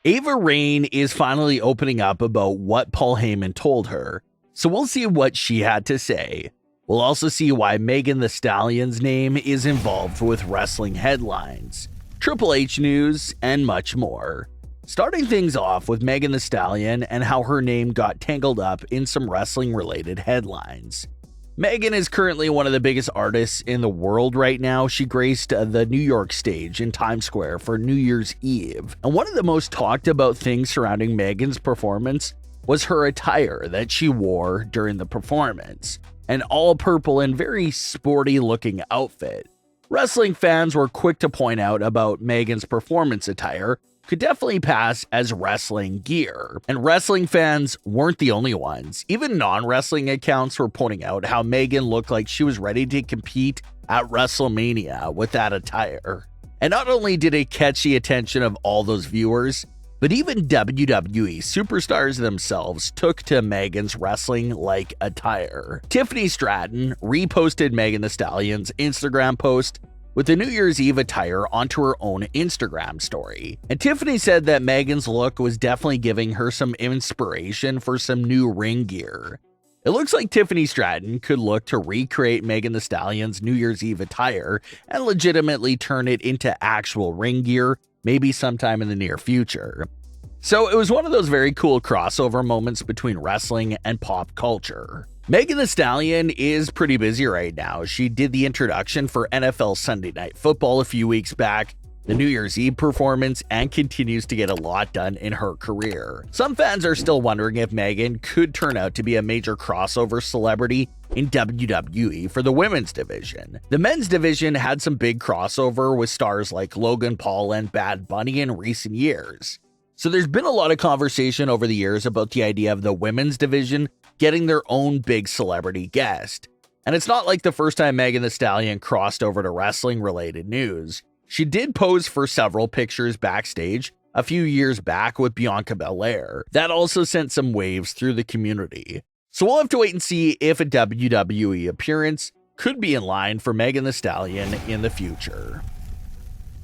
Ava Raine is finally opening up about what Paul Heyman told her, so we'll see what she had to say. We'll also see why Megan Thee Stallion's name is involved with wrestling headlines, Triple H news, and much more. Starting things off with Megan Thee Stallion and how her name got tangled up in some wrestling-related headlines. Megan is currently one of the biggest artists in the world right now. She graced the New York stage in Times Square for New Year's Eve. And one of the most talked about things surrounding Megan's performance was her attire that she wore during the performance. An all-purple and very sporty-looking outfit. Wrestling fans were quick to point out about Megan's performance attire could definitely pass as wrestling gear. And wrestling fans weren't the only ones. Even non-wrestling accounts were pointing out how Megan looked like she was ready to compete at WrestleMania with that attire. And not only did it catch the attention of all those viewers, but even WWE superstars themselves took to Megan's wrestling-like attire. Tiffany Stratton reposted Megan Thee Stallion's Instagram post with the New Year's Eve attire onto her own Instagram story. And Tiffany said that Megan's look was definitely giving her some inspiration for some new ring gear. It looks like Tiffany Stratton could look to recreate Megan Thee Stallion's New Year's Eve attire and legitimately turn it into actual ring gear, maybe sometime in the near future. So it was one of those very cool crossover moments between wrestling and pop culture. Megan Thee Stallion is pretty busy right now. She did the introduction for NFL Sunday Night Football a few weeks back, the New Year's Eve performance, and continues to get a lot done in her career. Some fans are still wondering if Megan could turn out to be a major crossover celebrity in WWE for the women's division. The men's division had some big crossover with stars like Logan Paul and Bad Bunny in recent years. So there's been a lot of conversation over the years about the idea of the women's division getting their own big celebrity guest. And it's not like the first time Megan Thee Stallion crossed over to wrestling-related news. She did pose for several pictures backstage a few years back with Bianca Belair. That also sent some waves through the community. So we'll have to wait and see if a WWE appearance could be in line for Megan Thee Stallion in the future.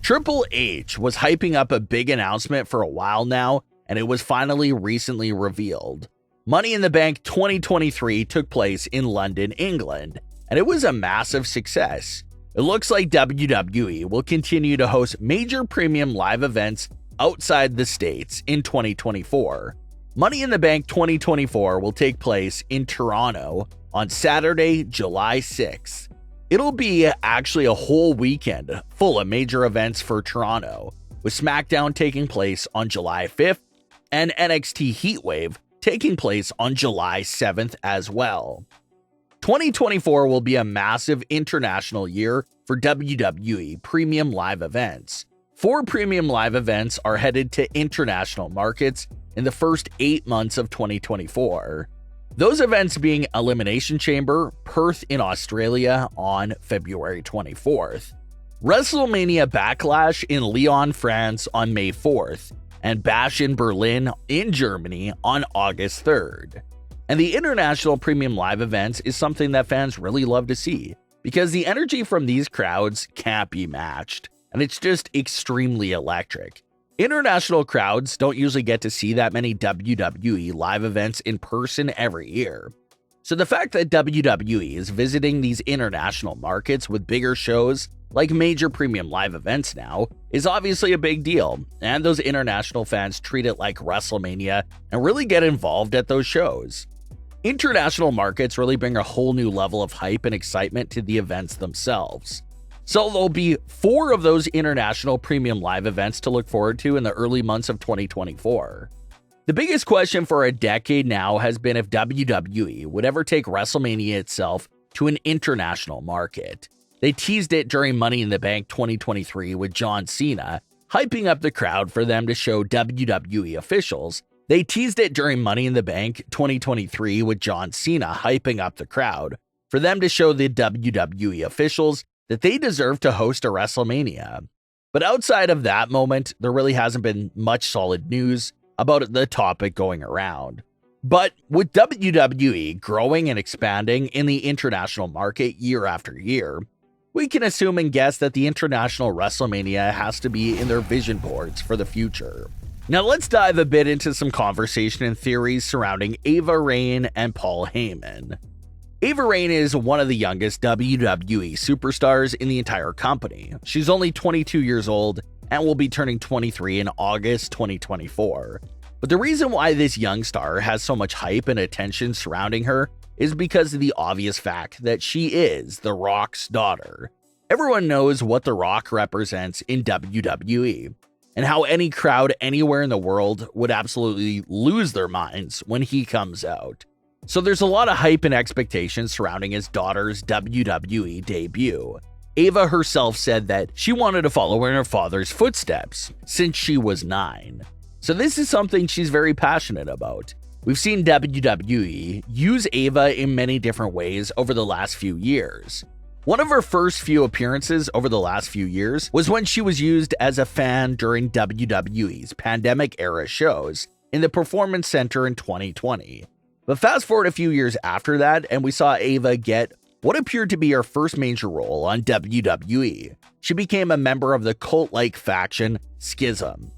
Triple H was hyping up a big announcement for a while now, and it was finally recently revealed. Money in the Bank 2023 took place in London, England, and it was a massive success. It looks like WWE will continue to host major premium live events outside the States in 2024. Money in the Bank 2024 will take place in Toronto on Saturday, July 6th. It'll be actually a whole weekend full of major events for Toronto, with SmackDown taking place on July 5th and NXT Heatwave taking place on July 7th as well. 2024 will be a massive international year for WWE premium live events. 4 premium live events are headed to international markets in the first 8 months of 2024. Those events being Elimination Chamber, Perth in Australia on February 24th, WrestleMania Backlash in Lyon, France on May 4th, and Bash in Berlin in Germany on August 3rd. And the international premium live events is something that fans really love to see, because the energy from these crowds can't be matched, and it's just extremely electric. International crowds don't usually get to see that many WWE live events in person every year. So the fact that WWE is visiting these international markets with bigger shows like major premium live events now is obviously a big deal, and those international fans treat it like WrestleMania and really get involved at those shows. International markets really bring a whole new level of hype and excitement to the events themselves. So there'll be 4 of those international premium live events to look forward to in the early months of 2024. The biggest question for a decade now has been if WWE would ever take WrestleMania itself to an international market. They teased it during Money in the Bank 2023 with John Cena, hyping up the crowd for them to show WWE officials. They teased it during Money in the Bank 2023 with John Cena, hyping up the crowd for them to show the WWE officials that they deserve to host a WrestleMania. But outside of that moment, there really hasn't been much solid news about the topic going around. But with WWE growing and expanding in the international market year after year, we can assume and guess that the international WrestleMania has to be in their vision boards for the future. Now let's dive a bit into some conversation and theories surrounding Ava Raine and Paul Heyman. Ava Raine is one of the youngest WWE superstars in the entire company. She's only 22 years old and will be turning 23 in August 2024. But the reason why this young star has so much hype and attention surrounding her is because of the obvious fact that she is The Rock's daughter. Everyone knows what The Rock represents in WWE, and how any crowd anywhere in the world would absolutely lose their minds when he comes out. So there's a lot of hype and expectations surrounding his daughter's WWE debut. Ava herself said that she wanted to follow in her father's footsteps since she was 9. So this is something she's very passionate about. We've seen WWE use Ava in many different ways over the last few years. One of her first few appearances over the last few years was when she was used as a fan during WWE's pandemic-era shows in the Performance Center in 2020. But fast forward a few years after that, and we saw Ava get what appeared to be her first major role on WWE. She became a member of the cult-like faction Schism.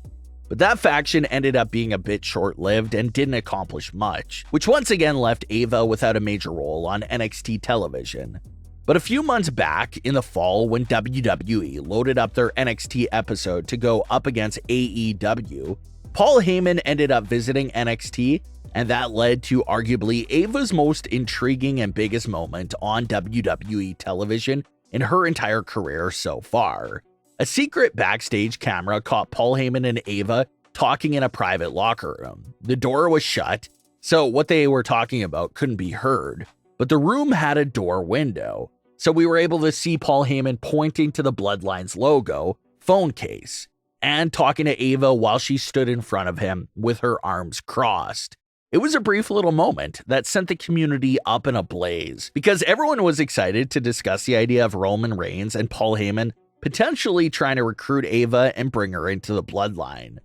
But that faction ended up being a bit short-lived and didn't accomplish much, which once again left Ava without a major role on NXT television. But a few months back in the fall, when WWE loaded up their NXT episode to go up against AEW, Paul Heyman ended up visiting NXT, and that led to arguably Ava's most intriguing and biggest moment on WWE television in her entire career so far. A secret backstage camera caught Paul Heyman and Ava talking in a private locker room. The door was shut, so what they were talking about couldn't be heard, but the room had a door window, so we were able to see Paul Heyman pointing to the Bloodlines logo phone case and talking to Ava while she stood in front of him with her arms crossed. It was a brief little moment that sent the community up in a blaze because everyone was excited to discuss the idea of Roman Reigns and Paul Heyman potentially trying to recruit Ava and bring her into the Bloodline.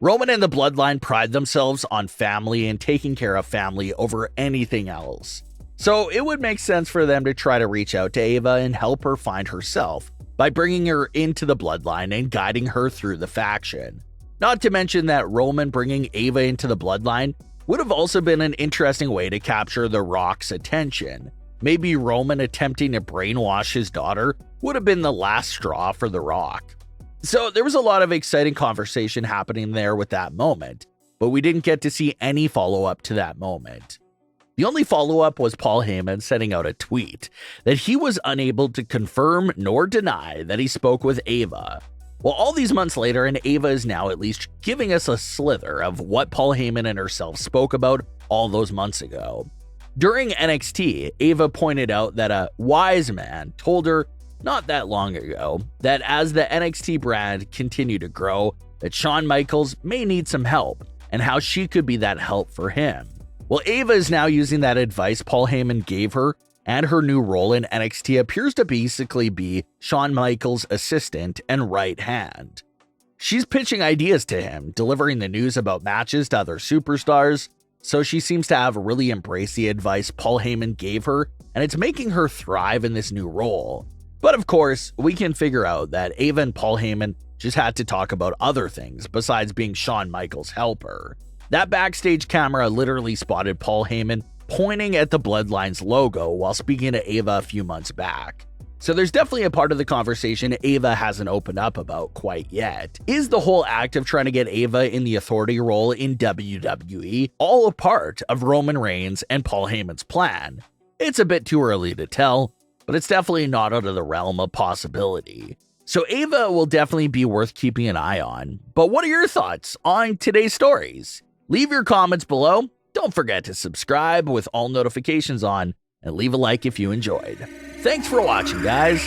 Roman and the Bloodline pride themselves on family and taking care of family over anything else. So it would make sense for them to try to reach out to Ava and help her find herself by bringing her into the Bloodline and guiding her through the faction. Not to mention that Roman bringing Ava into the Bloodline would have also been an interesting way to capture The Rock's attention. Maybe Roman attempting to brainwash his daughter would have been the last straw for The Rock. So there was a lot of exciting conversation happening there with that moment, but we didn't get to see any follow-up to that moment. The only follow-up was Paul Heyman sending out a tweet that he was unable to confirm nor deny that he spoke with Ava. Well, all these months later, and Ava is now at least giving us a slither of what Paul Heyman and herself spoke about all those months ago. During NXT, Ava pointed out that a wise man told her not that long ago that as the NXT brand continued to grow, that Shawn Michaels may need some help and how she could be that help for him. Well, Ava is now using that advice Paul Heyman gave her, and her new role in NXT appears to basically be Shawn Michaels' assistant and right hand. She's pitching ideas to him, delivering the news about matches to other superstars, so she seems to have really embraced the advice Paul Heyman gave her, and it's making her thrive in this new role. But of course, we can figure out that Ava and Paul Heyman just had to talk about other things besides being Shawn Michaels' helper. That backstage camera literally spotted Paul Heyman pointing at the Bloodlines logo while speaking to Ava a few months back. So there's definitely a part of the conversation Ava hasn't opened up about quite yet. Is the whole act of trying to get Ava in the authority role in WWE all a part of Roman Reigns and Paul Heyman's plan? It's a bit too early to tell, but it's definitely not out of the realm of possibility. So Ava will definitely be worth keeping an eye on. But what are your thoughts on today's stories? Leave your comments below. Don't forget to subscribe with all notifications on, and leave a like if you enjoyed. Thanks for watching, guys.